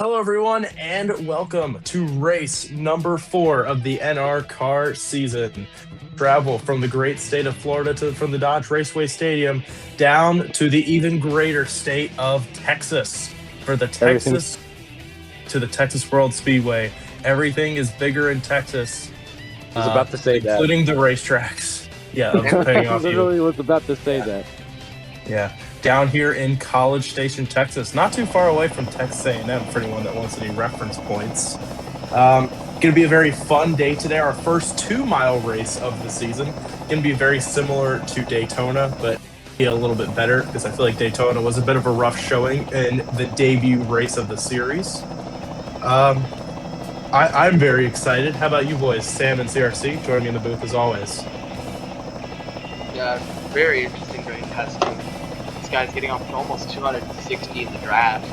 Hello, everyone, and welcome to race number 4 of the NRCAR season. Travel from the great state of Florida from the Dodge Raceway Stadium down to the even greater state of Texas for the Everything's Texas World Speedway. Everything is bigger in Texas, was about to say that. including the racetracks. Yeah, I'm paying off you. Literally was about to say that. Yeah, down here in College Station, Texas, not too far away from Texas A&M for anyone that wants any reference points. Going to be a very fun day today. Our first 2-mile race of the season. Going to be very similar to Daytona, but be a little bit better because I feel like Daytona was a bit of a rough showing in the debut race of the series. I'm very excited. How about you boys? Sam and CRC joining me in the booth as always. Yeah, very interesting during testing. This guy's getting up to almost 260 in the draft.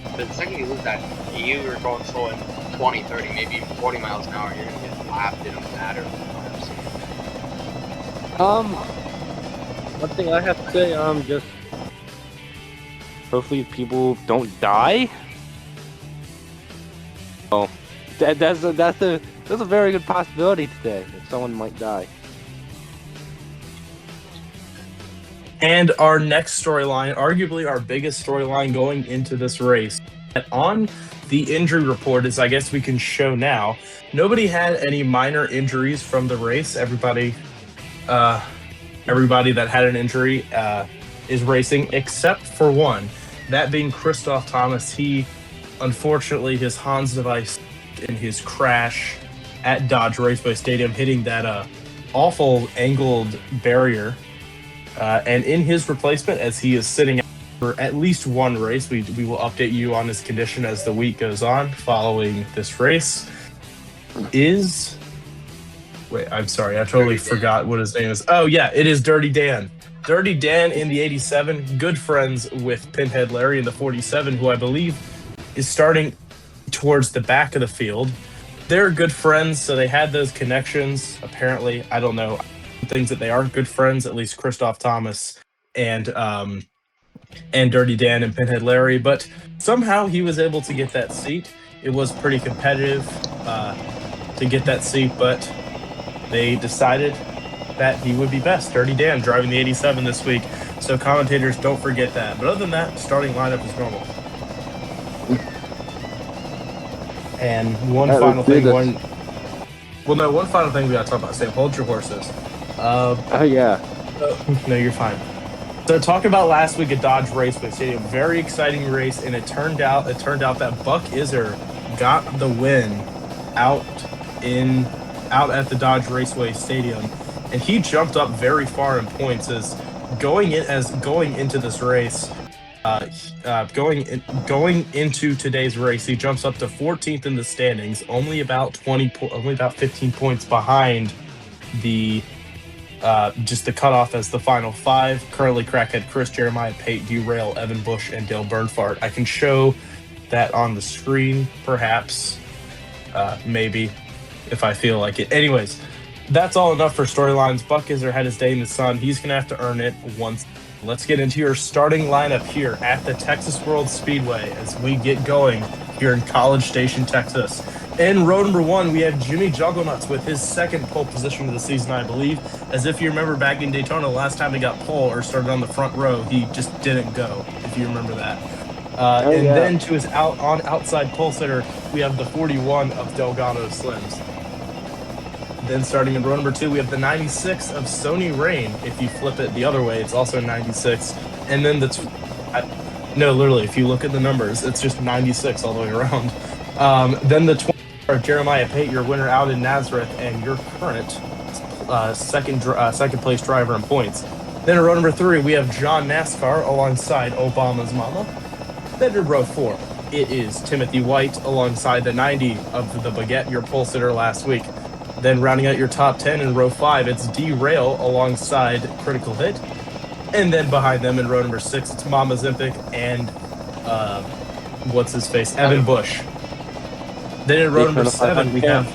But the second you lose that, you are going slow in 20, 30, maybe even 40 miles an hour. You're going to get lapped in a matter of times. One thing I have to say, just hopefully people don't die. Oh, that's a very good possibility today that someone might die. And our next storyline, arguably our biggest storyline going into this race, on the injury report, as I guess we can show now, nobody had any minor injuries from the race. Everybody that had an injury is racing except for one, that being Christoph Thomas. He, unfortunately, his Hans device in his crash at Dodge Raceway Stadium, hitting that awful angled barrier. And in his replacement, as he is sitting out for at least one race, we will update you on his condition as the week goes on following this race, is... Wait, I'm sorry. I totally forgot what his name is. Oh, yeah, it is Dirty Dan. Dirty Dan in the 87, good friends with Pinhead Larry in the 47, who I believe is starting towards the back of the field. They're good friends, so they had those connections, apparently. I don't know. Things that they are good friends, at least Christoph Thomas and Dirty Dan and Pinhead Larry, but somehow he was able to get that seat. It was pretty competitive to get that seat, but they decided that he would be best. Dirty Dan driving the 87 this week, so commentators don't forget that. But other than that, starting lineup is normal. And one final thing we gotta talk about. Sam, hold your horses. Oh yeah. No, you're fine. So talking about last week at Dodge Raceway Stadium, very exciting race, and it turned out that Buck Iser got the win out at the Dodge Raceway Stadium, and he jumped up very far in points as going into this race. Going into today's race, he jumps up to 14th in the standings, only about 15 points behind the just the cutoff as the final 5. Currently, crackhead Chris, Jeremiah Pate, Derail, Evan Bush, and Dale Bernfart. I can show that on the screen, perhaps, maybe, if I feel like it. Anyways, that's all enough for storylines. Buck Iser had his day in the sun. He's going to have to earn it once. Let's get into your starting lineup here at the Texas World Speedway as we get going here in College Station, Texas. In row number 1, we have Jimmy Jugglenuts with his second pole position of the season, I believe. As if you remember back in Daytona, last time he got pole or started on the front row, he just didn't go, if you remember that. Then to his outside pole sitter, we have the 41 of Delgado Slims. Then starting in row number 2, we have the 96 of Sony Rain. If you flip it the other way, it's also 96. And then literally, if you look at the numbers, it's just 96 all the way around. Then the 20 of Jeremiah Pate, your winner out in Nazareth, and your current second place driver in points. Then in row number 3, we have John NASCAR alongside Obama's mama. Then in row 4, it is Timothy White alongside the 90 of the Baguette, your pole sitter last week. Then rounding out your top 10 in row 5, it's Derail alongside Critical Hit. And then behind them in row number 6, it's Mama Zimpic and Evan Bush. Then in row number 7, we have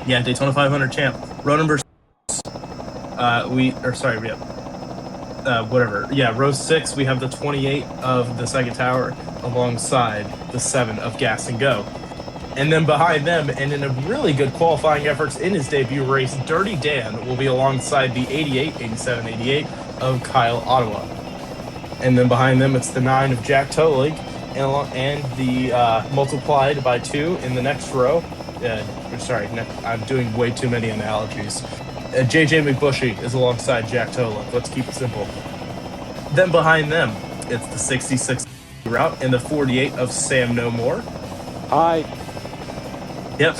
Daytona 500 champ. Row number 6, row 6, we have the 28 of the second tower alongside the 7 of Gas and Go. And then behind them, and in a really good qualifying efforts in his debut race, Dirty Dan will be alongside the 88, 87, 88 of Kyle Ottawa. And then behind them, it's the 9 of Jack Tolig, and the multiplied by 2 in the next row. I'm doing way too many analogies. JJ McBushy is alongside Jack Tolig. Let's keep it simple. Then behind them, it's the 66 route and the 48 of Sam No More. Hi. Yep.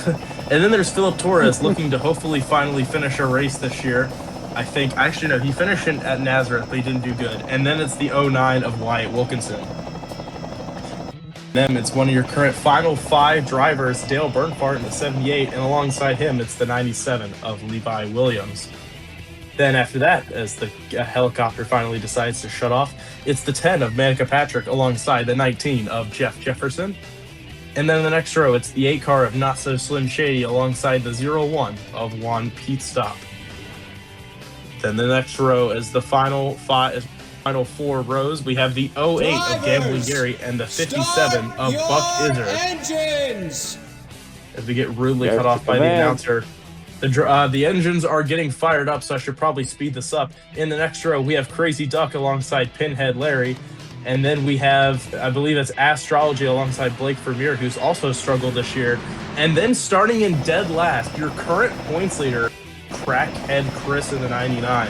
And then there's Philip Torres looking to hopefully finally finish a race this year. I think, actually, no, he finished at Nazareth, but he didn't do good. And then it's the 09 of Wyatt Wilkinson. Then it's one of your current final 5 drivers, Dale Bernhardt in the 78, and alongside him, it's the 97 of Levi Williams. Then after that, as the helicopter finally decides to shut off, it's the 10 of Manica Patrick alongside the 19 of Jeff Jefferson. And then in the next row, it's the 8 car of Not So Slim Shady alongside the 01 of Juan Pete Stop. Then the next row is the final 4 rows. We have the 08 of Gambling Gary and the 57 of Buck Izzard. Engines! As we get rudely cut off by the announcer. The engines are getting fired up, so I should probably speed this up. In the next row, we have Crazy Duck alongside Pinhead Larry. And then we have, I believe it's Astrology alongside Blake Vermeer, who's also struggled this year. And then starting in dead last, your current points leader, Crackhead Chris in the 99.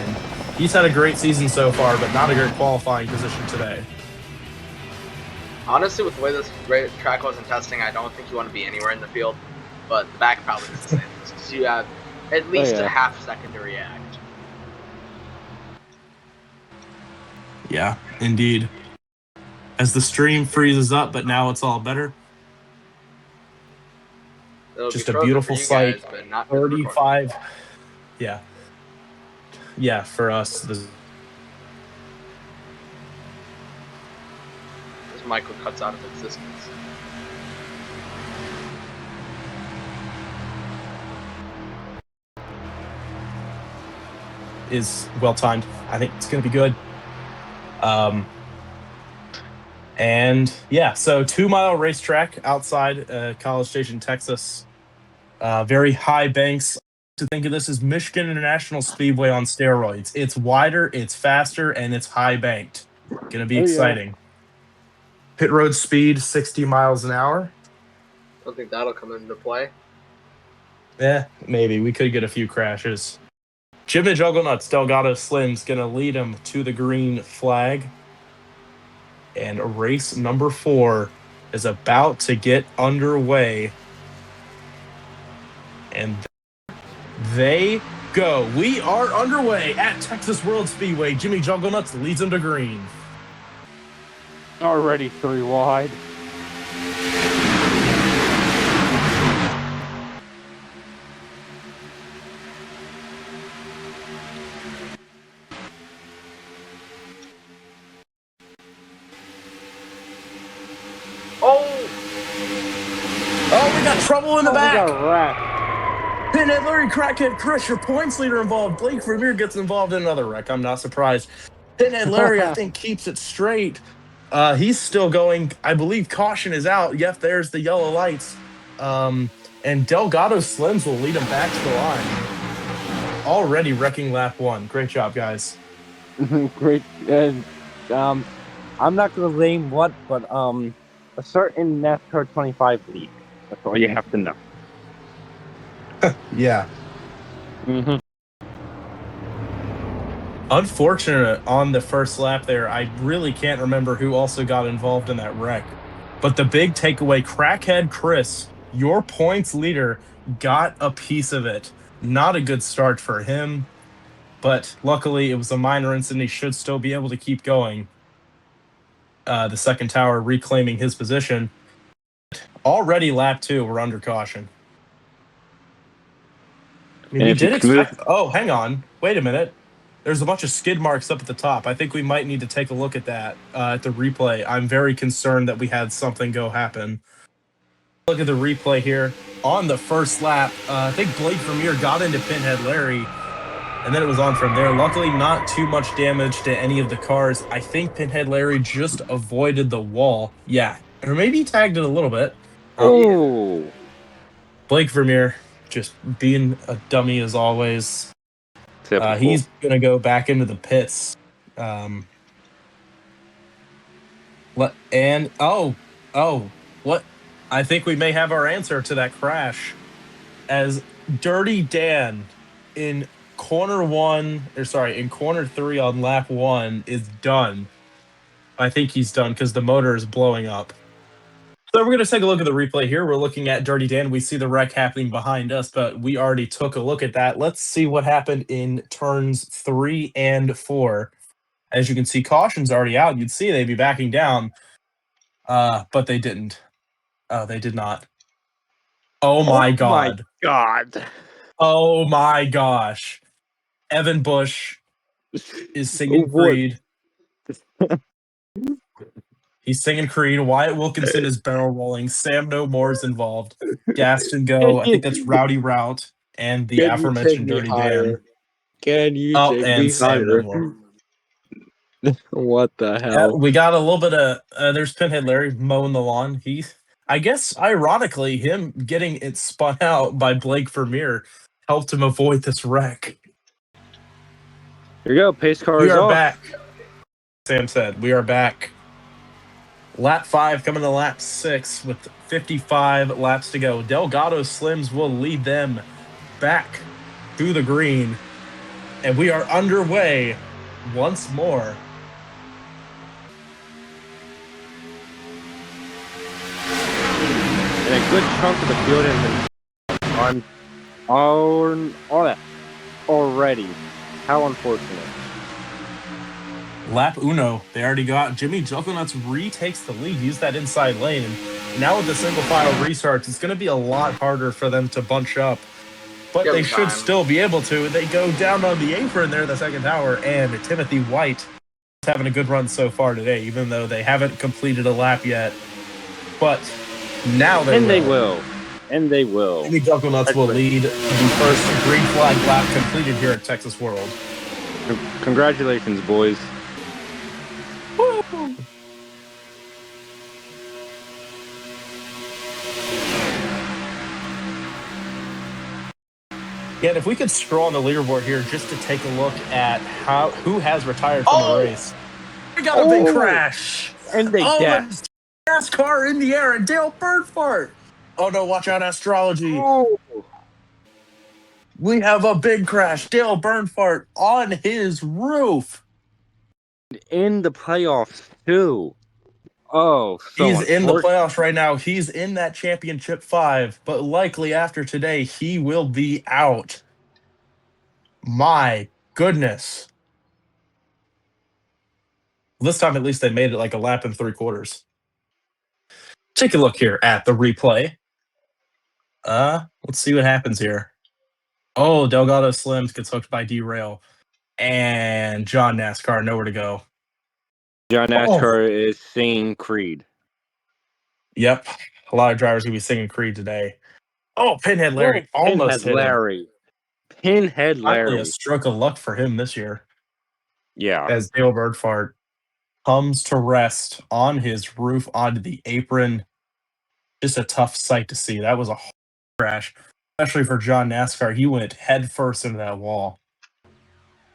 He's had a great season so far, but not a great qualifying position today. Honestly, with the way this track was in testing, I don't think you want to be anywhere in the field. But the back probably is the same. So you have at least a half second to react. Yeah, indeed. As the stream freezes up, but now it's all better. Just a beautiful sight. Guys, 35. Yeah. Yeah, for us. This Michael cuts out of existence. Is well timed. I think it's going to be good. And yeah, so 2-mile racetrack outside College Station, Texas. Very high banks. To think of this as Michigan International Speedway on steroids. It's wider, it's faster, and it's high banked. Gonna be exciting. Pit road speed 60 miles an hour. I don't think that'll come into play. Yeah, maybe. We could get a few crashes. Jim the Jugglenuts Delgado Slim's gonna lead him to the green flag. And race number 4 is about to get underway. And they go. We are underway at Texas World Speedway. Jimmy Jugglenuts leads them to green. Already 3 wide. Oh, we got trouble in the back. We got wrecked. Pinhead Larry, Crackhead Chris, your points leader involved. Blake Vermeer gets involved in another wreck. I'm not surprised. Pinhead Larry, I think, keeps it straight. He's still going. I believe caution is out. Yep, there's the yellow lights. And Delgado Slims will lead him back to the line. Already wrecking lap 1. Great job, guys. Great. And I'm not going to name what, but a certain NASCAR 25 league. That's all you have to know. Yeah. Mm-hmm. Unfortunate on the first lap there. I really can't remember who also got involved in that wreck. But the big takeaway, Crackhead Chris, your points leader, got a piece of it. Not a good start for him, but luckily it was a minor incident. He should still be able to keep going. The second tower reclaiming his position. Already lap 2, we're under caution. I mean, we did expect... Oh, hang on. Wait a minute. There's a bunch of skid marks up at the top. I think we might need to take a look at that at the replay. I'm very concerned that we had something happen. Look at the replay here. On the first lap, I think Blake Vermeer got into Pinhead Larry. And then it was on from there. Luckily, not too much damage to any of the cars. I think Pinhead Larry just avoided the wall. Yeah, or maybe he tagged it a little bit. Oh, Blake Vermeer just being a dummy as always. typical. He's going to go back into the pits. What? I think we may have our answer to that crash. As Dirty Dan in in corner 3 on lap 1 is done. I think he's done because the motor is blowing up. So we're going to take a look at the replay here. We're looking at Dirty Dan. We see the wreck happening behind us, but we already took a look at that. Let's see what happened in turns 3 and 4. As you can see, caution's already out. You'd see they'd be backing down, but they didn't. They did not. Oh my God. God. Oh my gosh. Evan Bush is singing What? Creed. He's singing Creed. Wyatt Wilkinson is barrel rolling. Sam No More is involved. Gaston Go. I think that's Rowdy Route and the Can you take aforementioned me Dirty Dan. higher? Can you Oh, take and me Sam No higher? More. What the hell? We got a little bit of there's Pinhead Larry mowing the lawn. I guess ironically, him getting it spun out by Blake Vermeer helped him avoid this wreck. Here you go. Pace car We is are off. back. Sam said, we are back. Lap 5 coming to lap 6 with 55 laps to go. Delgado Slims will lead them back to the green. And we are underway once more. And a good chunk of the field has been on already. How unfortunate. Lap uno, they already got Jimmy Juggernuts retakes the lead, use that inside lane. And now with the single file restarts, it's going to be a lot harder for them to bunch up. But Give they them should time. still be able to. They go down on the apron there, the second tower, and Timothy White is having a good run so far today, even though they haven't completed a lap yet. But now they will. And they will. Jimmy Juggernuts will lead the first green flag lap completed here at Texas World. Congratulations, boys. Woo! Yeah, and if we could scroll on the leaderboard here just to take a look at who has retired from the race. We got a big crash. And they and NASCAR in the air and Dale Earnhardt. Oh no, watch out, astrology. Oh. We have a big crash. Dale Earnhardt on his roof. In the playoffs, too. Oh, so he's in the playoffs right now. He's in that championship 5, but likely after today, he will be out. My goodness. This time, at least, they made it like a lap and 3/4. Take a look here at the replay. Let's see what happens here. Oh, Delgado Slims gets hooked by Derail. And John NASCAR, nowhere to go. John NASCAR is singing Creed. Yep. A lot of drivers going to be singing Creed today. Oh, Pinhead Larry almost hit him. Pinhead Larry. Finally a stroke of luck for him this year. Yeah. As Dale Earnhardt comes to rest on his roof onto the apron. Just a tough sight to see. That was a crash, especially for John NASCAR. He went head first into that wall.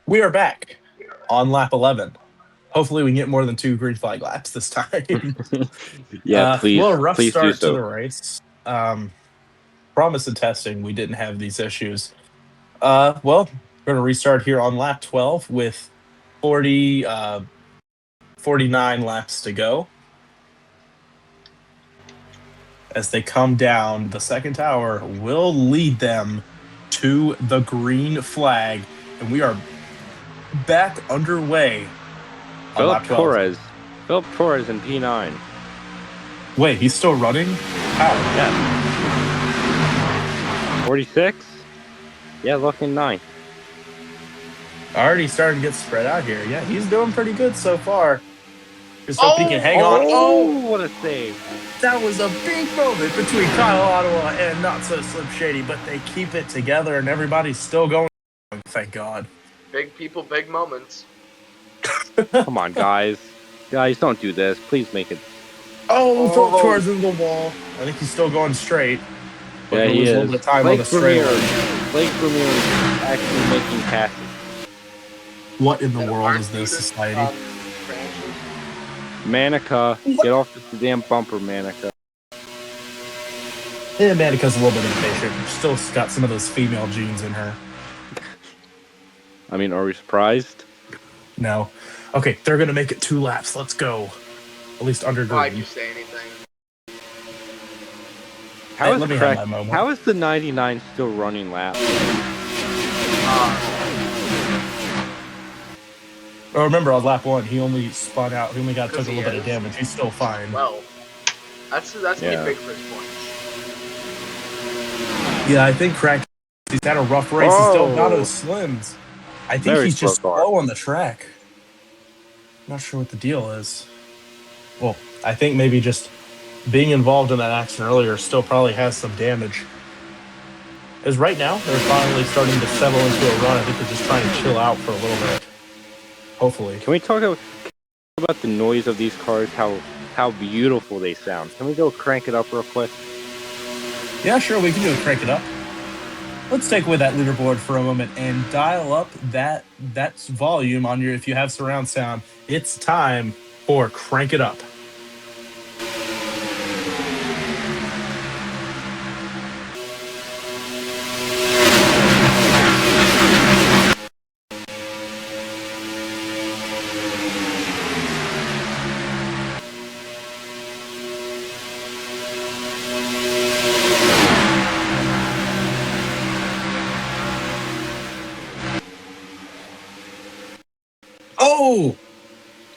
We are back on lap 11. Hopefully we can get more than 2 green flag laps this time. Yeah, please. Well, a rough please start do so. to the race. Promise and testing, we didn't have these issues. Well, we're going to restart here on lap 12 with 49 laps to go. As they come down, the second tower will lead them to the green flag. And we are back underway on lap 12. Philip Torres in P9. Wait, he's still running? How? Yeah. 46? Yeah, looking 9. Already starting to get spread out here. Yeah, he's doing pretty good so far. Just hope he can hang on. Oh, what a save. That was a big moment between Kyle Ottawa and Not So Slim Shady, but they keep it together and everybody's still going. Thank God. Big people, big moments. Come on, guys. Guys, don't do this. Please make it. Oh, Philip Oh. Torres into the wall. I think he's still going straight. But Yeah, he'll he lose a little is. bit of time on Blake the straight Vermeer. line. Blake Vermeer is actually making passes. What in the And world aren't is this you just, society? crashes? Manica, get off the damn bumper, Manica. Yeah, Manica's a little bit impatient. Still got some of those female genes in her. I mean, are we surprised? No. Okay, they're going to make it 2 laps. Let's go. At least under Why'd green. you say anything? How Let me have my moment. How is the 99 still running lap? Oh, remember on lap 1, he only spun out. He only took a little bit of is. damage. He's still fine. Well, that's gonna Yeah. be big for his points. Yeah, I think Crack. He's had a rough race. He's still got those slims. I think Very he's just slow car. slow on the track. Not sure what the deal is. Well, I think maybe just being involved in that accident earlier still probably has some damage. As right now, they're finally starting to settle into a run. I think they're just trying to chill out for a little bit. Hopefully. Can we talk about the noise of these cars? How beautiful they sound. Can we go crank it up real quick? Yeah, sure, we can do it. Crank it up. Let's take away that leaderboard for a moment and dial up that volume on your, if you have surround sound. It's time for Crank It Up. Oh!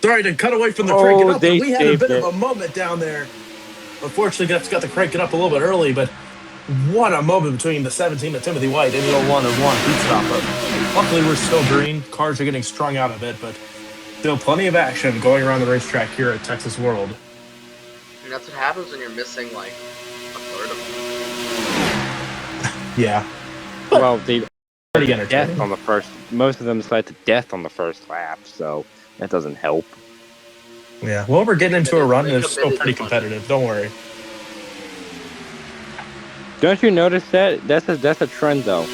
Sorry to cut away from the Crank It Up, but we had a bit of a moment down there. Unfortunately, got to crank it up a little bit early, but what a moment between the 17 and Timothy White in the 01 and 1 pit stop. Luckily, we're still green. Cars are getting strung out a bit, but still plenty of action going around the racetrack here at Texas World. And that's what happens when you're missing, like, a third of them. Yeah. Well, they Pretty entertaining. death on the first. Most of them decided to death on the first lap, so that doesn't help. Yeah. Well, we're getting into a run, and it's still pretty competitive. Don't worry. Don't you notice that? That's a trend, though.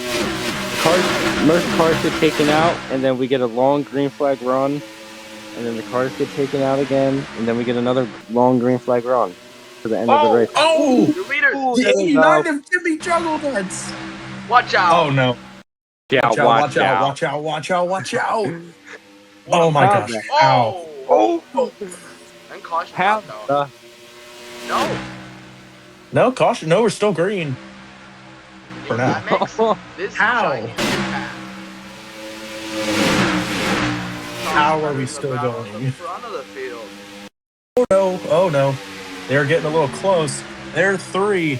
Most cars get taken out, and then we get a long green flag run, and then the cars get taken out again, and then we get another long green flag run to the end of the race. Oh! Your leaders! The 89 of Jimmy Juggle Nuts! Watch out! Oh, no. Watch out. Oh, my gosh. Ow. Oh! And caution out, though. No! No, caution. No, we're still green. For now. That makes this gigantic path. How are we still going? The front of the field. Oh no. They're getting a little close. They're 3,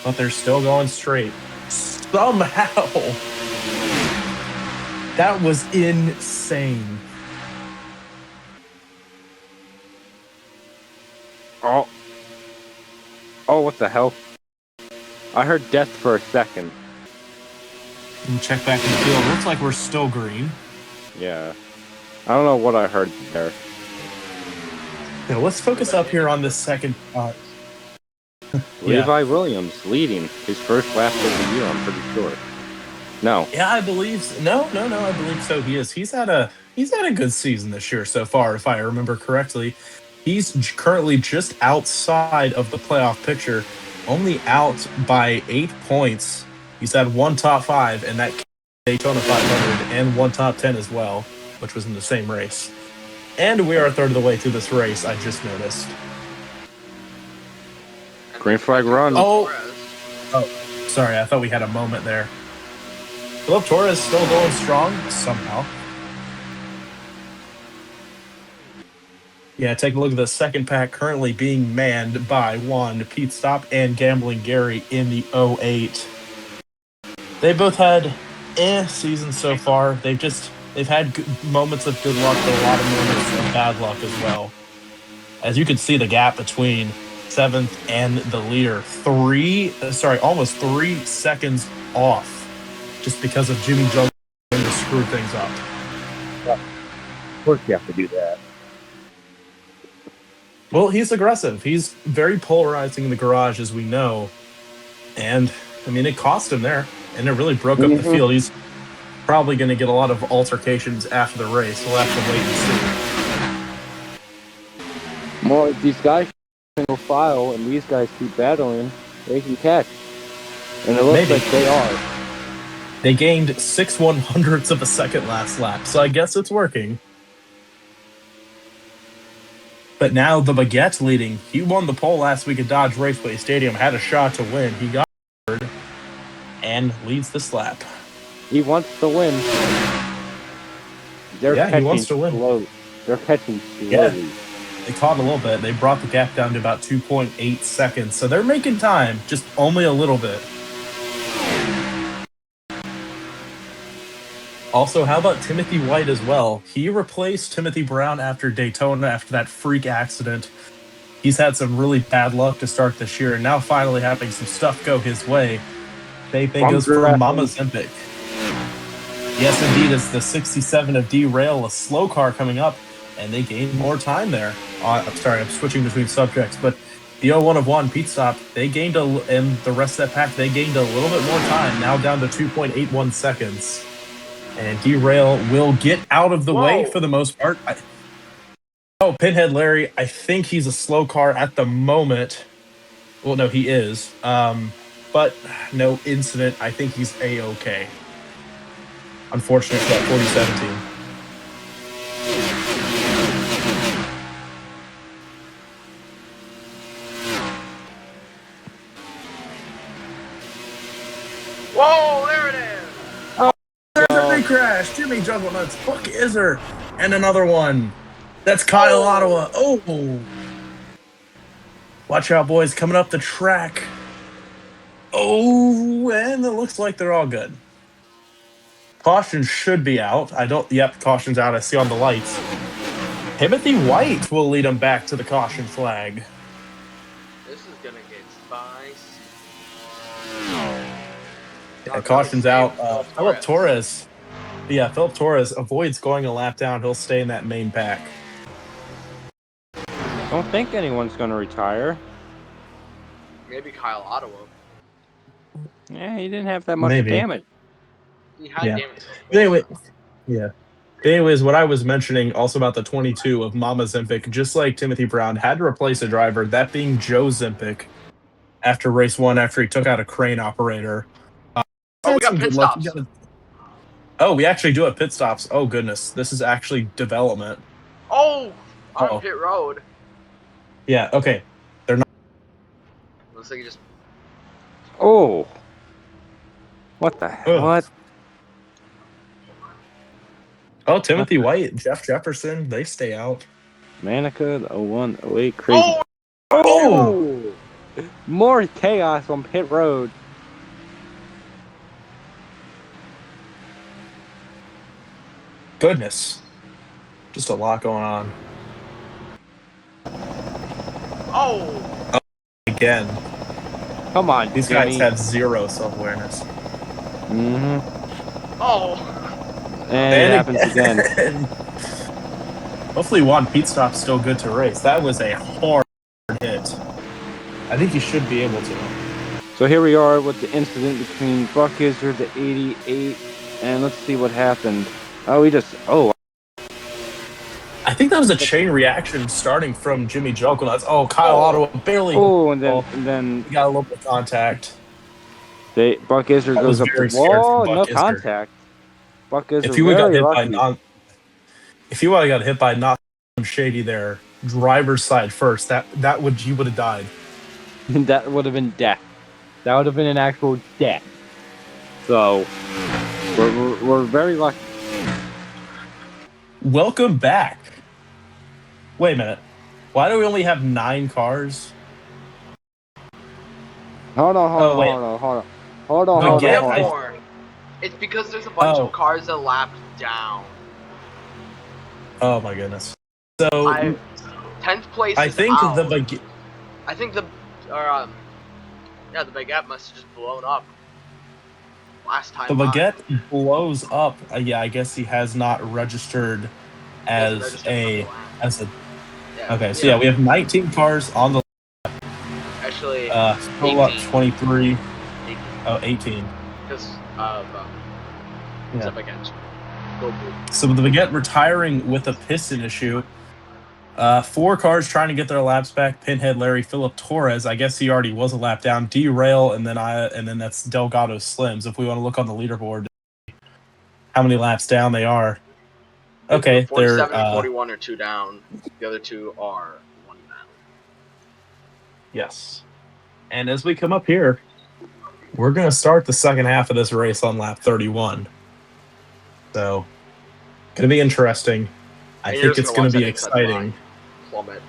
but they're still going straight. Somehow. That was insane. Oh, what the hell? I heard death for a second. Check back in the field. Looks like we're still green. Yeah. I don't know what I heard there. Now, let's focus up here on this second. Levi Williams leading his first lap of the year, I'm pretty sure. No. Yeah, I believe so. No, I believe so. He is. He's had a good season this year so far, if I remember correctly. He's currently just outside of the playoff picture, only out by 8 points. He's had 1 top 5, and that Daytona 500, and 1 top 10 as well, which was in the same race. And we are a third of the way through this race, I just noticed. Green flag run. Oh, sorry, I thought we had a moment there. Philip Torres still going strong, somehow. Yeah, take a look at the second pack currently being manned by Juan, Pete Stop, and Gambling Gary in the 08. They both had seasons so far. They've had moments of good luck, but a lot of moments of bad luck as well. As you can see, the gap between 7th and the leader, almost 3 seconds off, just because of Jimmy Juggle screwed things up. Of course you have to do that. Well, he's aggressive. He's very polarizing in the garage, as we know. And, I mean, it cost him there. And it really broke up the field. He's probably going to get a lot of altercations after the race. We'll have to wait and see. More if these guys single file and these guys keep battling, they can catch. And it looks like they are. They gained 6/100ths of a second last lap, so I guess it's working. But now the Baguette's leading. He won the pole last week at Dodge Raceway Stadium, had a shot to win. He got third and leads this lap. He wants to win. He wants to win. They're catching slowly. Yeah, they caught a little bit. They brought the gap down to about 2.8 seconds. So they're making time, just only a little bit. Also, how about Timothy White as well? He replaced Timothy Brown after Daytona after that freak accident. He's had some really bad luck to start this year, and now finally having some stuff go his way. They goes for Mama Zempic. Yes, indeed, it's the 67 of D-Rail, a slow car coming up, and they gained more time there. I'm sorry, I'm switching between subjects, but the 01 of 1 pit stop, they gained, and the rest of that pack, they gained a little bit more time, now down to 2.81 seconds. And D-Rail will get out of the way for the most part. Pinhead Larry, I think he's a slow car at the moment. Well, no, he is. But no incident. I think he's A-okay. Unfortunate for that 4017. Whoa, there it is! They crashed. Jimmy Jugglenuts. Fuck is her. And another one. That's Kyle Ottawa. Oh. Watch out, boys. Coming up the track. Oh, and it looks like they're all good. Caution should be out. Caution's out. I see on the lights. Timothy White will lead them back to the caution flag. This is going to get spicy. Yeah, caution's out. Philip Torres. Yeah, Philip Torres avoids going a lap down. He'll stay in that main pack. Don't think anyone's going to retire. Maybe Kyle Ottawa. Yeah, he didn't have that much damage. He had damage. Anyway, Anyways, what I was mentioning also about the 22 of Mama Zempic, just like Timothy Brown, had to replace a driver, that being Joe Zempic, after race 1, after he took out a crane operator. We got pit stops. We actually do have pit stops. Oh, goodness. This is actually development. On pit road. Yeah, okay. They're not. Looks like he just... Oh. What the hell? What? Oh, Timothy White, Jeff Jefferson, they stay out. Manica, the 01, 08, crazy. Oh! More chaos on pit road. Goodness. Just a lot going on. Oh! Again. Come on, these guys have zero self-awareness. Mm-hmm. Oh! And it happens again. Hopefully Juan Pete Stop's still good to race. That was a hard hit. I think he should be able to. So here we are with the incident between Buck Izzard, the 88, and let's see what happened. I think that was a chain reaction starting from Jimmy Jugglenuts. Oh, Kyle Ottawa barely. Oh, and then he got a little bit of contact. Buck Izzard goes up the wall. No contact. Buck Izzard if he would have got hit by not shady there, driver's side first, you would have died. That would have been death. That would have been an actual death. So we're very lucky. Welcome back. Wait a minute. Why do we only have 9 cars? Hold on. It's because there's a bunch of cars that lapped down. Oh my goodness. So 10th place. I think out. the Baguette must have just blown up. last time The by. Baguette blows up. Yeah, I guess he has not registered He hasn't as registered another a lap. as a. Yeah, Okay, so yeah, we have 19 cars on the actually still up 18. 23. 18. Oh, 18. Because who's Yeah. up against? Go Blue. So the Baguette retiring with a piston issue. 4 cars trying to get their laps back. Pinhead Larry, Philip Torres. I guess he already was a lap down. Derail, and then that's Delgado Slims. If we want to look on the leaderboard, how many laps down they are. Okay, they're 47 and 41 are 2 down. The other 2 are 1 down. yes. And as we come up here, we're going to start the second half of this race on lap 31. So, going to be interesting. I And you're think just it's gonna going watch to that be inside the line exciting. plummet.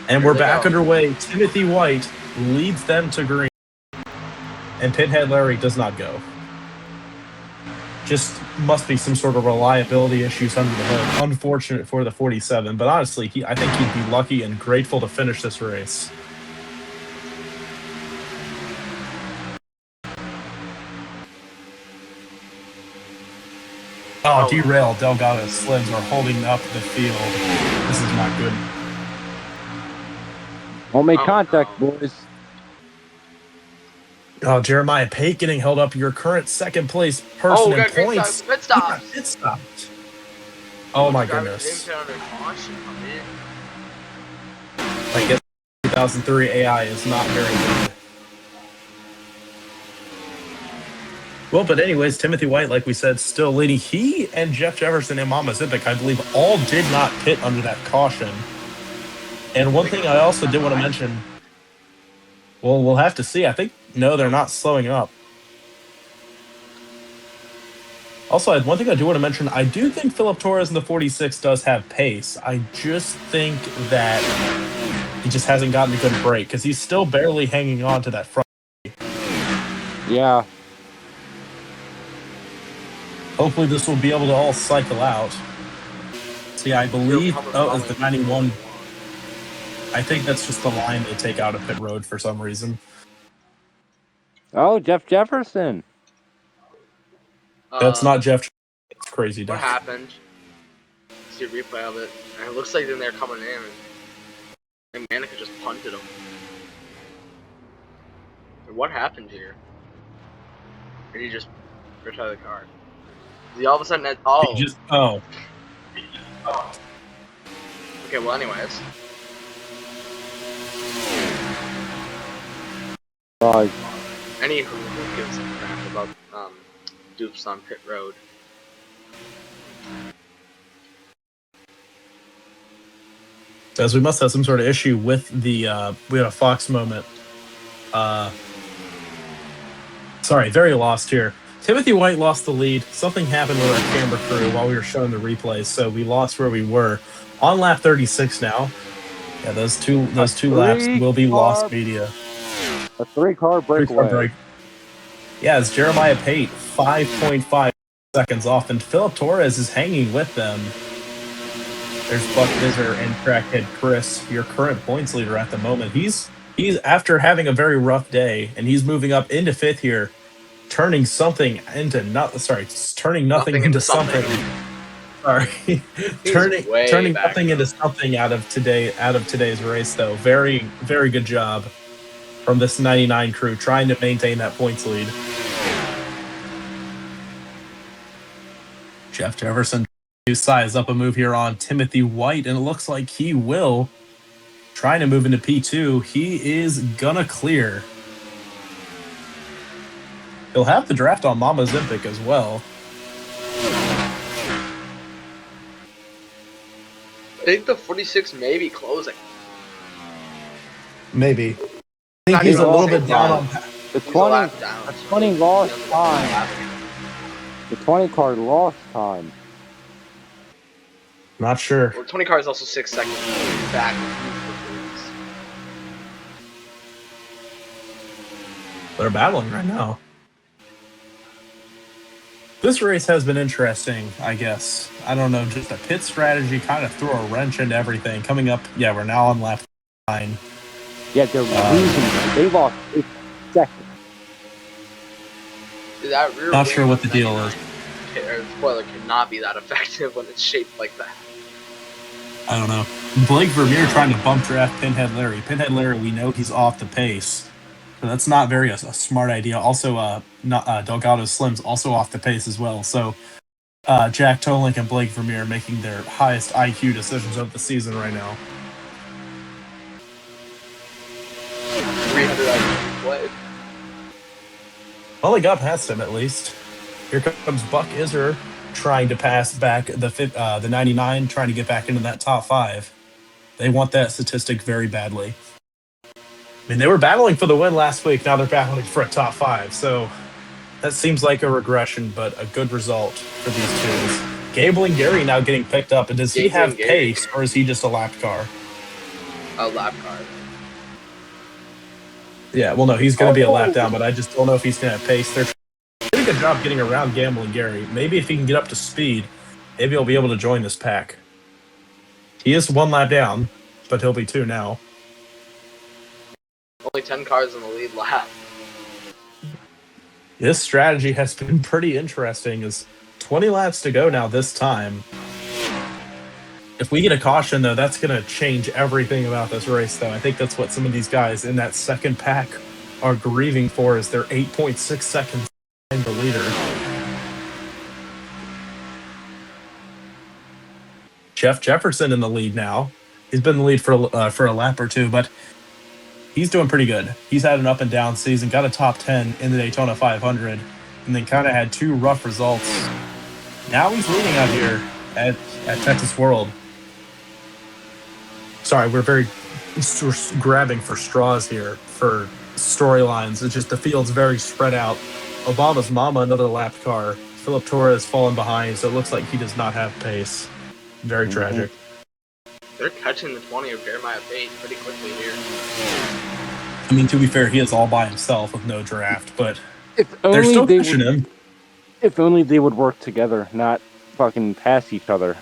And Here we're they back go. underway. Timothy White leads them to green. And Pinhead Larry does not go. Just must be some sort of reliability issues under the hood. Unfortunate for the 47, but honestly, I think he'd be lucky and grateful to finish this race. Oh, derail. Delgado Slims are holding up the field. This is not good. Don't make contact, boys. Oh, Jeremiah Pate getting held up. Your current second place person in got green points. pit stops. Pit stopped. Oh my goodness. Under caution. I guess 2003 AI is not very good. Well, but anyways, Timothy White, like we said, still leading. He and Jeff Jefferson and Mama Zipic, I believe, all did not pit under that caution. And one thing I also did want to mention, well, we'll have to see. I think, no, they're not slowing up. Also, one thing I do want to mention, I do think Philip Torres in the 46 does have pace. I just think that he just hasn't gotten a good break because he's still barely hanging on to that front. Yeah. Hopefully this will be able to all cycle out. See, I believe, it's the 91. I think that's just the line they take out of pit road for some reason. Oh, Jeff Jefferson. That's not Jeff. It's crazy. What happened? See a replay of it. And it looks like then they're coming in. And Manica just punted him. And what happened here? Did he just retire the car? He all of a sudden had, Okay, well anyways. Anywho, who gives a crap about dupes on pit road? As we must have some sort of issue with the we had a Fox moment. Sorry, very lost here. Timothy White lost the lead. Something happened with our camera crew while we were showing the replays, so we lost where we were. On lap 36 now. Yeah, those two laps will be lost media. A 3-car breakaway. Yeah, it's Jeremiah Pate, 5.5 seconds off, and Philip Torres is hanging with them. There's Buck Visser and Crackhead Chris, your current points leader at the moment. He's after having a very rough day, and he's moving up into 5th here, turning nothing into something. Sorry, turning nothing into something out of today's race, though. Very, very good job from this 99 crew trying to maintain that points lead. Jeff Jefferson to size up a move here on Timothy White, and it looks like he will. Trying to move into P2. He is gonna clear. He'll have the draft on Mama Zimpic as well. I think the 46 may be closing. Maybe. I think he's a little bit down on the 20 lost time. The 20 car lost time. Not sure. Well, 20 car is also 6 seconds back. They're battling right now. This race has been interesting, I guess. I don't know, just a pit strategy kind of threw a wrench into everything. Coming up, yeah, we're now on lap 9. Yeah, they're losing. They lost 8 seconds. That rear Not wing sure what on the deal is. 99 or spoiler cannot be that effective when it's shaped like that. I don't know. Blake Vermeer trying to bump draft Pinhead Larry. Pinhead Larry, we know he's off the pace. So that's not very a smart idea. Also, Delgado Slim's also off the pace as well. So Jack Tolink and Blake Vermeer making their highest IQ decisions of the season right now. 300 IQ play. Well, they got past him at least. Here comes Buck Iser trying to pass back the 99, trying to get back into that top 5. They want that statistic very badly. I mean, they were battling for the win last week. Now they're battling for a top 5. So that seems like a regression, but a good result for these teams. Gable and Gary now getting picked up. And does he have pace, or is he just a lap car? A lap car. Yeah, well, no, he's going to be a lap down, but I just don't know if he's going to have pace. They're doing a good job getting around Gamble and Gary. Maybe if he can get up to speed, maybe he'll be able to join this pack. He is 1 lap down, but he'll be 2 now. Only 10 cars in the lead lap. This strategy has been pretty interesting. Is 20 laps to go now this time. If we get a caution, though, that's going to change everything about this race, though. I think that's what some of these guys in that second pack are grieving for, is they're 8.6 seconds behind the leader. Jeff Jefferson in the lead now. He's been in the lead for a lap or 2, but he's doing pretty good. He's had an up and down season, got a top 10 in the Daytona 500, and then kind of had 2 rough results. Now he's leading out here at Texas World. Sorry, we're grabbing for straws here for storylines. It's just the field's very spread out. Obama's mama, another lap car. Philip Torres falling behind, so it looks like he does not have pace. Very tragic. They're catching the 20 of Jeremiah Pate pretty quickly here. I mean, to be fair, he is all by himself with no draft, but If they're only still they pushing him. If only they would work together, not fucking pass each other.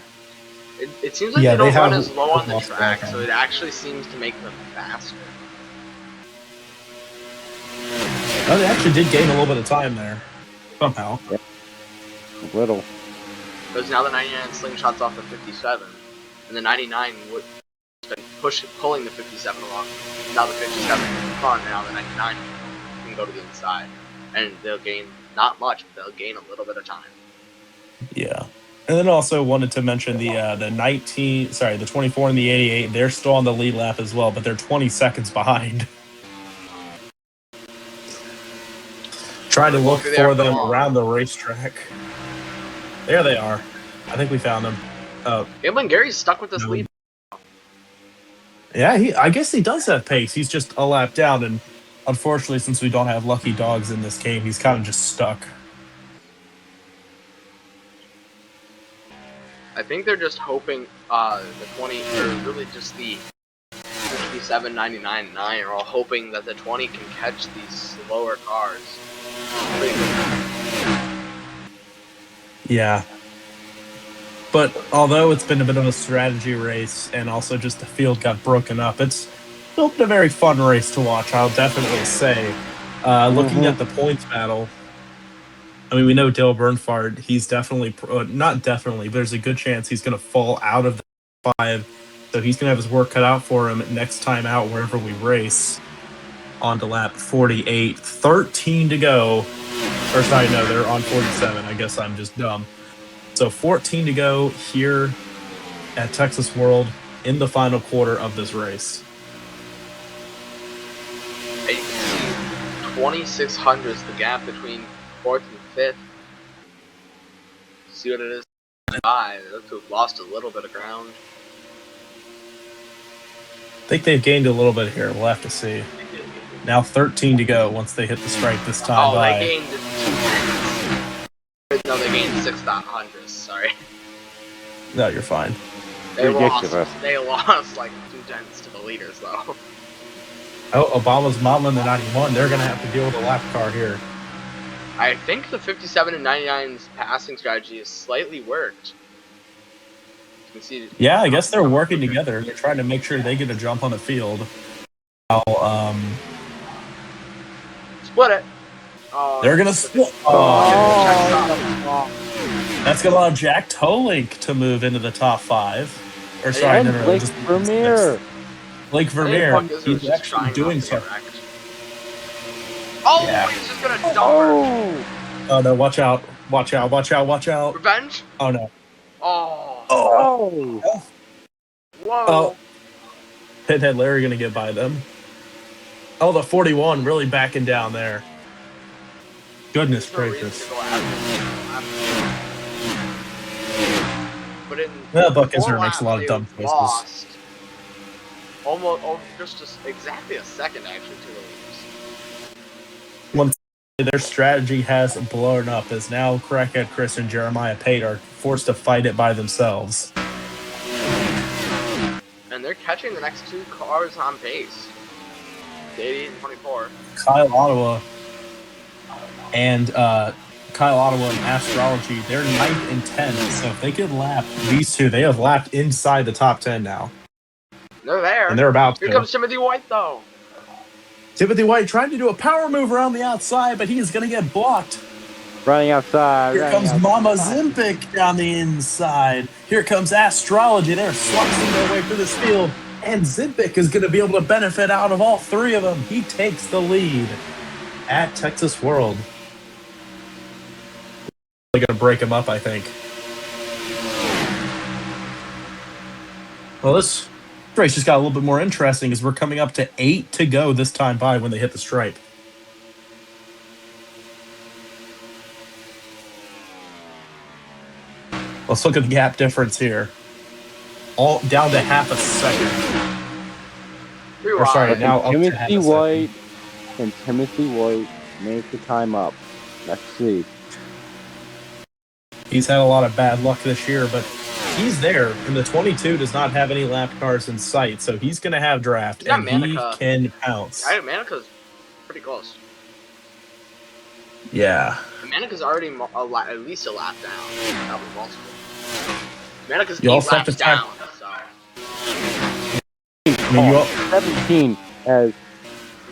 It seems like they don't run as low on the track, so it actually seems to make them faster. Oh, they actually did gain a little bit of time there. Somehow. Yep. A little. Because now the 99 slingshots off the 57, and the 99 would have been pulling the 57 along. Now the 57 is in front, and now the 99 can go to the inside. And they'll gain not much, but they'll gain a little bit of time. Yeah. And then also wanted to mention the 24 and the 88, they're still on the lead lap as well, but they're 20 seconds behind. Trying to look for them around the racetrack. There they are. I think we found them. Gable and Gary's stuck with this lead. Yeah, I guess he does have pace. He's just a lap down, and unfortunately, since we don't have lucky dogs in this game, he's kind of just stuck. I think they're just hoping the 20, or really just the 57, 99, 9 are all hoping that the 20 can catch these slower cars. Yeah. But although it's been a bit of a strategy race and also just the field got broken up, it's still been a very fun race to watch, I'll definitely say. Looking at the points battle, I mean, we know Dale Bernfard, he's definitely, not definitely, but there's a good chance he's going to fall out of the 5. So he's going to have his work cut out for him next time out wherever we race. On to lap 48. 13 to go. Or sorry, no, they're on 47. I guess I'm just dumb. So 14 to go here at Texas World in the final quarter of this race. And you can see 2,600 is the gap between 4th and 5th. See what it is? 5. They look to have lost a little bit of ground. I think they've gained a little bit here. We'll have to see. Now 13 to go once they hit the stripe this time. Oh, they gained 2 tenths. No, they gained 6,000. Sorry. No, you're fine. They lost like 2 tenths to the leaders, though. Oh, Obama's mama in the 91. They're going to have to deal with a lap car here. I think the 57 and 99's passing strategy has slightly worked. You can see. Yeah, I guess they're working together. They're trying to make sure they get a jump on the field. Split it. Oh, They're gonna split. Oh, Oh, that's gonna allow Jack Tolink to move into the top 5. Or sorry, and no, Blake just Vermeer. Blake I think Vermeer. Buck Izzard was He's just actually trying doing not to get something. wrecked. Oh, Yeah. he's just gonna dump her. Oh, Oh no! Watch out! Watch out! Watch out! Watch out! Revenge? Oh no! Oh. Oh! oh. Whoa. Oh! Pinhead Larry gonna get by them. Oh, the 41 really backing down there. Goodness There's no reason gracious! to go after. But in Well, Buck 4 Izzard makes a laps, lot of they dumb choices. lost almost just exactly a second actually to the leaders. Their strategy has blown up as now Crackhead Chris and Jeremiah Pate are forced to fight it by themselves. And they're catching the next 2 cars on pace. 80 and 24. Kyle Ottawa and Astrology, they're 9th and 10th. So if they could lap these two, they have lapped inside the top 10 now. They're there. And they're about to. Here comes Timothy White though. Timothy White trying to do a power move around the outside, but he's going to get blocked. Running outside. Here comes Mama Zimpic down the inside. Here comes Astrology. They're slicing their way through this field. And Zimpic is going to be able to benefit out of all 3 of them. He takes the lead at Texas World. They're going to break him up, I think. Well, this race just got a little bit more interesting as we're coming up to 8 to go this time by when they hit the stripe. Let's look at the gap difference here. All down to half a second. Or sorry, now up to half Timothy a White second. and Timothy White make the time up. Let's see. He's had a lot of bad luck this year, but he's there. And the 22 does not have any lap cars in sight, so he's going to have draft, and Manica. he can pounce. Manica's pretty close. Yeah. Manica's already at least a lap down. That was multiple. Manica's You 8 also have laps to tap- down, so. I mean, 17 as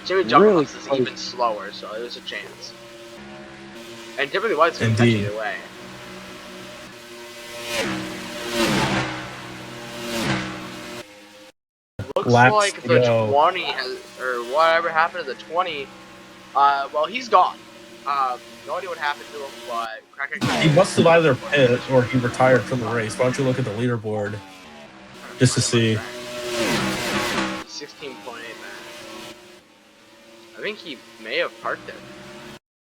Jimmy Jump really is close. even slower, so there's a chance. And Timothy White's going to catch Indeed. either way. Looks Laps like to the go. 20 has, or whatever happened to the 20, well, he's gone. No idea what happened to him, but He must have either pit or he retired from the race. Why don't you look at the leaderboard just to see? 16.8 man. I think he may have parked it.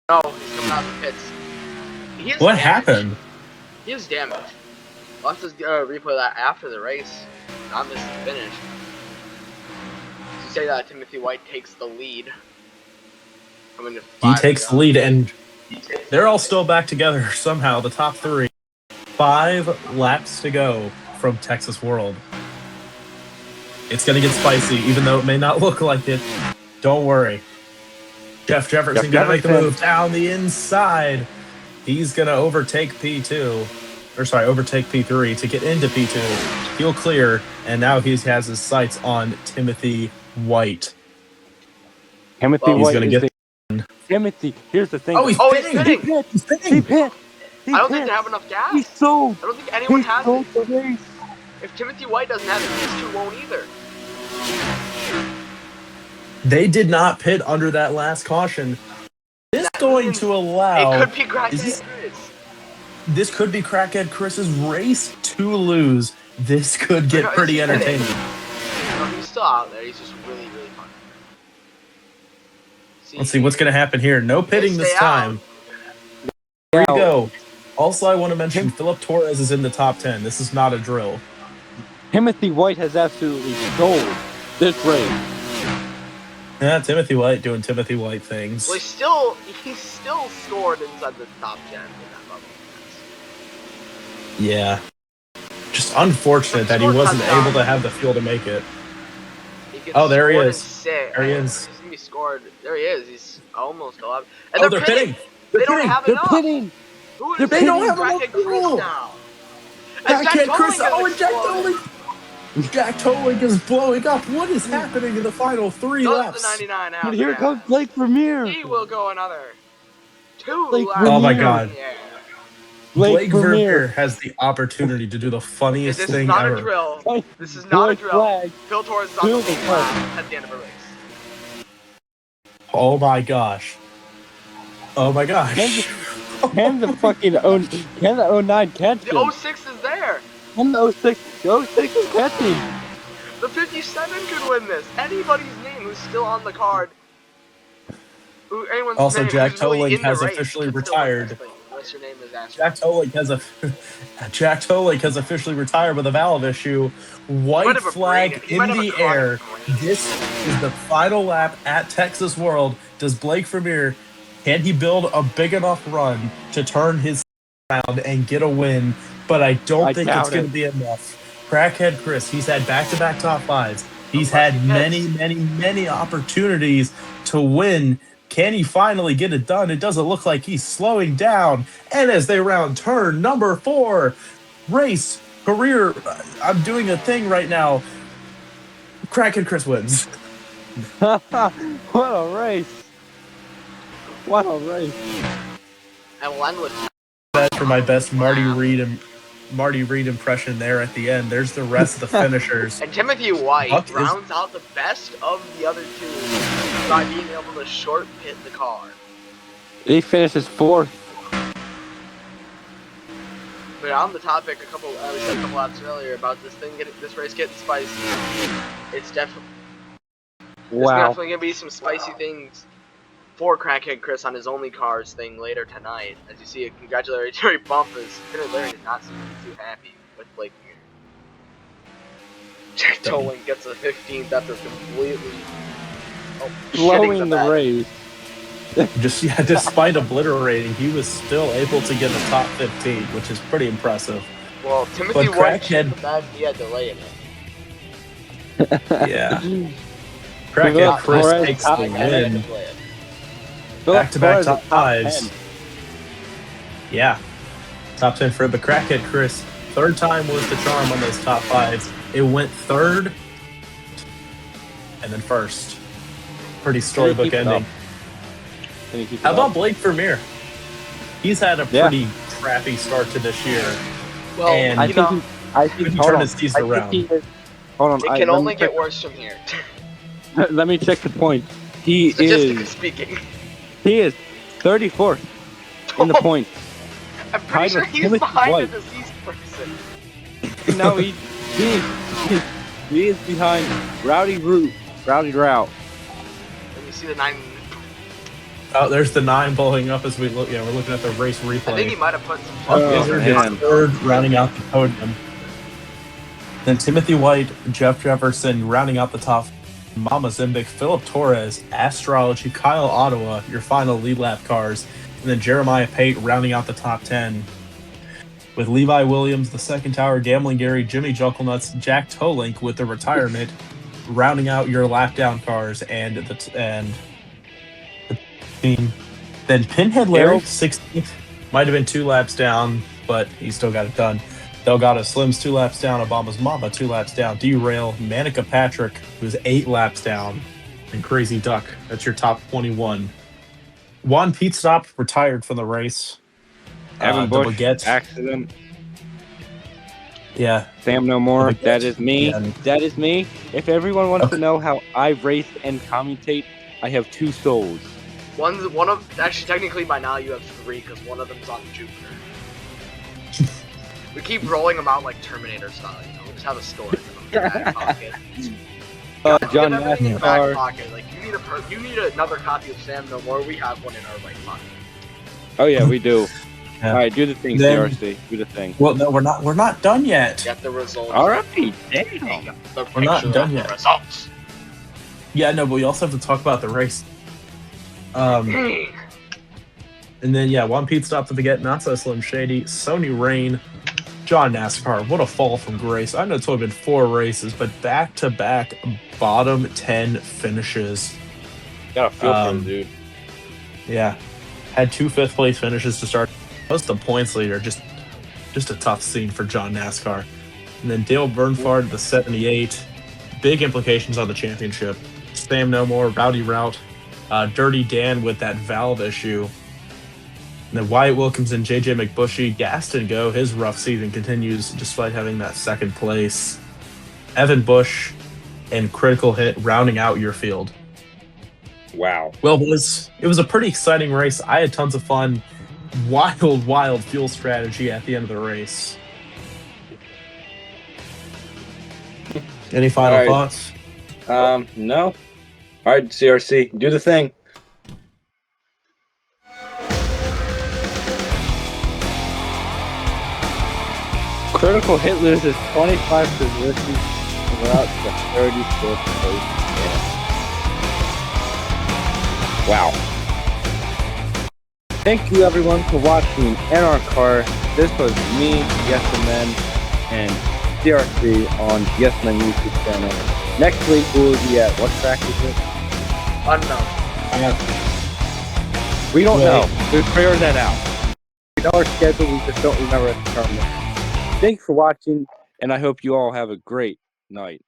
No, he's coming out of the pits. He is What damaged. happened? He is damaged. We'll have to replay that after the race. Not this is finished. To say that Timothy White takes the lead. Coming to He 5 takes to the go. lead, and they're all still back together somehow, the top 3. 5 laps to go from Texas World. It's going to get spicy, even though it may not look like it. Don't worry. Jeff Jefferson going to make the move down the inside. He's going to overtake P2. Or sorry, overtake P3 to get into P2. He'll clear, and now he has his sights on Timothy White. Timothy He's White going to is get... Timothy, here's the thing. Oh, he's pitting! He pit. I don't think they have enough gas. He's sold. I don't think anyone He has sold it. the race. If Timothy White doesn't have it, these 2 won't either. They did not pit under that last caution. This is going to allow... It could be Crackhead Chris. This could be Crackhead Chris's race to lose. This could get pretty entertaining. No, he's still out there. He's just really, really fun. Let's see what's going to happen here. No pitting this stay time. Here you go. Also, I want to mention Philip Torres is in the top 10. This is not a drill. Timothy White has absolutely sold this race. Yeah, Timothy White doing Timothy White things. Well, he's still scored inside the top 10 in that level. Yeah. Just unfortunate that he wasn't able to have the fuel to make it. Oh, there he is. There he is. He's gonna be scored. There he is. He's almost alive. And Oh, they're pitting. They don't have They're enough. pitting. Who is They don't have Crackhead enough Chris fuel. now? Crackhead Chris. Oh, and Jack Tolling. Tolling. Jack Tolling is blowing up. What is happening in the final 3 Does laps? the 99 out. But here comes Blake Vermeer. He will go another. Two Blake laps Oh my Vermeer. God. in the air. Blake Vermeer has the opportunity to do the funniest This is thing not ever. a drill. Like, This is not a white drill. flag. Phil Torres is on the To the lead lap at the end of a race. Oh my gosh. Oh my gosh. Can the fucking can the 09 catch The him? 06 is there. Can the 06? The 06 is catching. The 57 could win this. Anybody's name who's still on the card. Anyone's Also, name Jack who's really Toling in the has race officially can still win this retired. thing, unless your name is Jack Astronaut. Toling has officially retired with a valve issue. White have a flag brain. He in might have a the chronic air. brain. This is the final lap at Texas World. Does Blake Vermeer, can he build a big enough run to turn his around and get a win? But I don't I think it's doubt going it. to be enough. Crackhead Chris, he's had back-to-back top fives. He's Unless had he many, hits. many, many opportunities to win. Can he finally get it done? It doesn't look like he's slowing down. And as they round turn number 4, race, career, I'm doing a thing right now. Crackhead Chris wins. What a race. What a race. And we'll end with That's for my best Marty Reed impression there at the end. There's the rest of the finishers. And Timothy White Buck is- rounds out the best of the other two by being able to short pit the car. He finishes 4th. But on the topic, we said a couple laps earlier about this race getting spicy. It's definitely There's definitely gonna be some spicy things for Crackhead Chris on his only cars thing later tonight. As you see, a congratulatory bump as Larry did not seem too happy with Blake here. Jack Toling gets a 15th after completely Blowing shitting the bed. race. Despite obliterating, he was still able to get a top 15, which is pretty impressive. Well, Timothy But White Crackhead- shit the bed, he had delay in it. Yeah. Crackhead Chris Torres takes top the 10. win. Philip Back-to-back Torres top is fives. 10. Yeah. Top 10 for the Crackhead Chris. Third time was the charm on those top fives. It went third and then first. Pretty storybook keep it ending. up? Can you keep it How about up? Blake Vermeer? He's had a pretty crappy start to this year. Well, And I think couldn't hold turn on. his season I think around. he is- Hold on. it can only get worse from here. Let me check the points. He Statistically is speaking. 34th in the points. I'm pretty Tied sure with he's Timothy behind White. a deceased person. No, he is behind Rowdy Root. Let me see the 9. Oh, there's the 9 blowing up as we look. Yeah, we're looking at the race I think he replay. might have put some Buck Oh, Izzard man. gets third, rounding out the podium. Then Timothy White, Jeff Jefferson rounding out the top. Mama Zimbic, Philip Torres, Astrology, Kyle Ottawa, your final lead lap cars. And then Jeremiah Pate rounding out the top 10. With Levi Williams, the second tower, Gambling Gary, Jimmy Jucklenuts, Jack Tolink with the retirement, rounding out your lap down cars and the team. Then Pinhead Larry, 16th, might have been 2 laps down, but he still got it done. Delgado Slim's 2 laps down, Obama's Mama 2 laps down, Derail, Manica Patrick, who's 8 laps down, and Crazy Duck. That's your top 21. Juan Pete Stop retired from the race. Evan the Bush, Baguette. accident. Yeah. Sam No More. Baguette. That is me. Yeah. That is me. If everyone wants to know how I race and commentate, I have 2 souls. Actually, technically by now you have 3 because one of them's on Jupiter. We keep rolling them out like Terminator style, you know. We just have a storage of them in the back pocket. John We have everything in the back NASCAR. pocket. Like you need another copy of Sam No More. We have one in our right pocket. Oh yeah, we do. Yeah. All right, do the thing, Then- CRC. Do the thing. Well, no, we're not done yet. Get the results. All right, damn. The We're not picture done of yet. The results. Yeah, no, but we also have to talk about the race. And then, yeah, Juan Pete Stop to forget, Not So Slim Shady, Sony Rain, John NASCAR. What a fall from grace. I know it's only been 4 races, but back-to-back bottom 10 finishes. Got a feel for Um, him, dude. Yeah. Had 2 5th-place finishes to start. Most of the points leader. Just a tough scene for John NASCAR. And then Dale Bernfard, the 78. Big implications on the championship. Sam No More, Rowdy Route, Dirty Dan with that valve issue. And then Wyatt Wilkins and JJ McBushy, Gaston Go. His rough season continues despite having that second place. Evan Bush and Critical Hit rounding out your field. Wow. Well, it was a pretty exciting race. I had tons of fun. Wild fuel strategy at the end of the race. Any final thoughts? No. All right, CRC, do the thing. Critical Hit loses 25 positions throughout the 34th place. Wow. Thank you everyone for watching NRCAR. This was me, ESMN, and CRC on the ESMN YouTube channel. Next week we will be at what track is it? Unknown. We don't know. We'll figure that out. We know our schedule, we just don't remember at the tournament. Thanks for watching, and I hope you all have a great night.